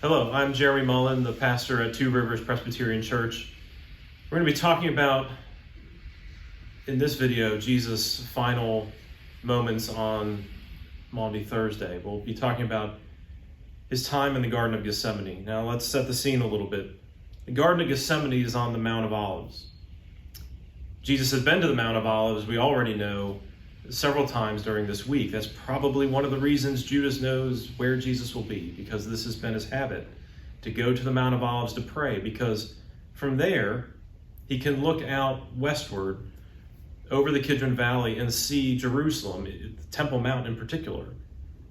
Hello, I'm Jeremy Mullen, the pastor at Two Rivers Presbyterian Church. We're going to be talking about, in this video, Jesus' final moments on Maundy Thursday. We'll be talking about his time in the Garden of Gethsemane. Now let's set the scene a little bit. The Garden of Gethsemane is on the Mount of Olives. Jesus has been to the Mount of Olives, we already know, several times during this week. That's probably one of the reasons Judas knows where Jesus will be, because this has been his habit, to go to the Mount of Olives to pray, because from there he can look out westward over the Kidron Valley and see Jerusalem. The Temple Mount in particular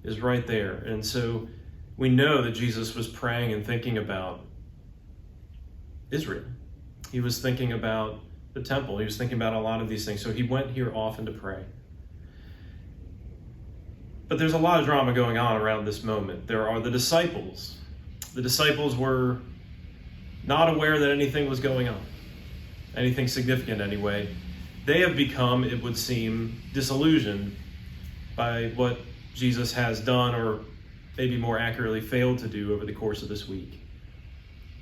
is right there. And so we know that Jesus was praying and thinking about Israel. He was thinking about the temple. He was thinking about a lot of these things. So he went here often to pray. But there's a lot of drama going on around this moment. There are the disciples. The disciples were not aware that anything was going on, anything significant anyway. They have become, it would seem, disillusioned by what Jesus has done, or maybe more accurately failed to do over the course of this week.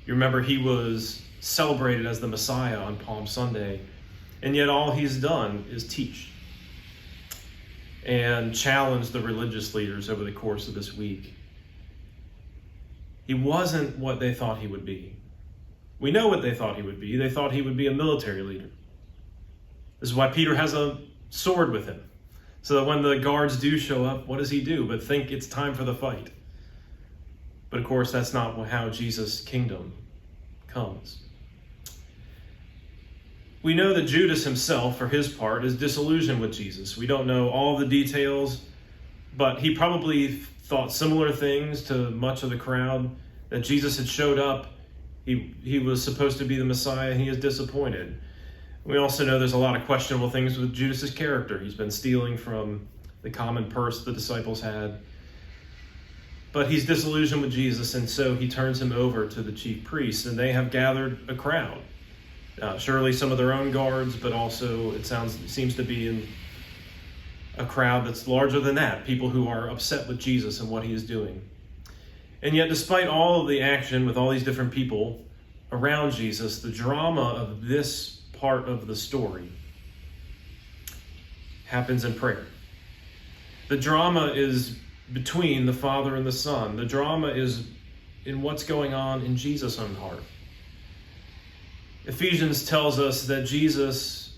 You remember he was celebrated as the Messiah on Palm Sunday, and yet all he's done is teach and challenge the religious leaders over the course of this week. He wasn't what they thought he would be. We know what they thought he would be. They thought he would be a military leader. This is why Peter has a sword with him, so that when the guards do show up, what does he do but think it's time for the fight? But of course, that's not how Jesus' kingdom comes. We know that Judas himself, for his part, is disillusioned with Jesus. We don't know all the details, but he probably thought similar things to much of the crowd, that Jesus had showed up, he was supposed to be the Messiah, and he is disappointed. We also know there's a lot of questionable things with Judas's character. He's been stealing from the common purse the disciples had. But he's disillusioned with Jesus, and so he turns him over to the chief priests, and they have gathered a crowd. Surely some of their own guards, but also it seems to be in a crowd that's larger than that, people who are upset with Jesus and what he is doing. And yet, despite all of the action with all these different people around Jesus, the drama of this part of the story happens in prayer. The drama is between the Father and the Son. The drama is in what's going on in Jesus' own heart. Ephesians tells us that Jesus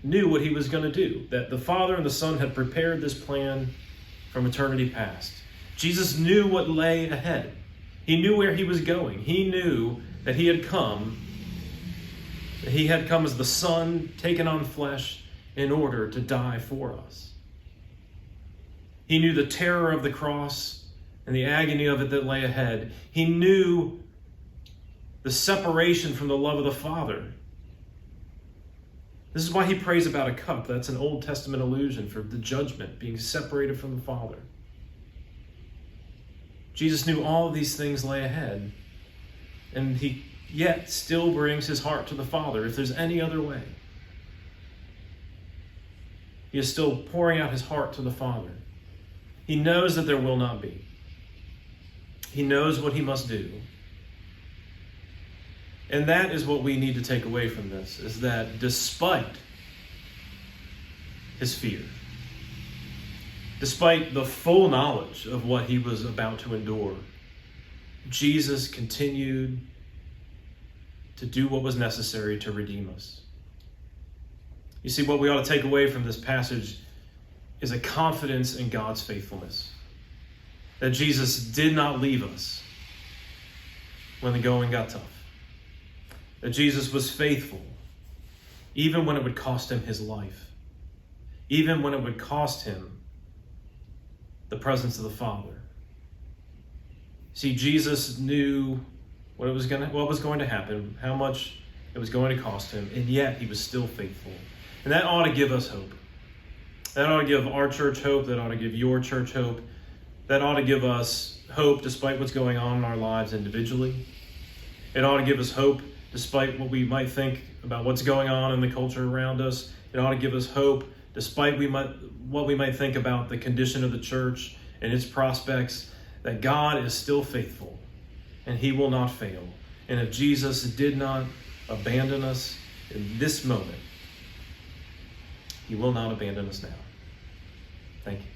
knew what he was going to do, that the Father and the Son had prepared this plan from eternity past. Jesus knew what lay ahead. He knew where he was going. He knew that he had come as the Son taken on flesh in order to die for us. He knew the terror of the cross and the agony of it that lay ahead. He knew the separation from the love of the Father. This is why he prays about a cup. That's an Old Testament allusion for the judgment, being separated from the Father. Jesus knew all of these things lay ahead, and he yet still brings his heart to the Father if there's any other way. He is still pouring out his heart to the Father. He knows that there will not be. He knows what he must do. And that is what we need to take away from this, is that despite his fear, despite the full knowledge of what he was about to endure, Jesus continued to do what was necessary to redeem us. You see, what we ought to take away from this passage is a confidence in God's faithfulness, that Jesus did not leave us when the going got tough. That Jesus was faithful, even when it would cost him his life, even when it would cost him the presence of the Father. See, Jesus knew what was going to happen, how much it was going to cost him, and yet he was still faithful. And that ought to give us hope. That ought to give our church hope. That ought to give your church hope. That ought to give us hope despite what's going on in our lives individually. It ought to give us hope despite what we might think about what's going on in the culture around us. It ought to give us hope despite what we might think about the condition of the church and its prospects, that God is still faithful, and he will not fail. And if Jesus did not abandon us in this moment, he will not abandon us now. Thank you.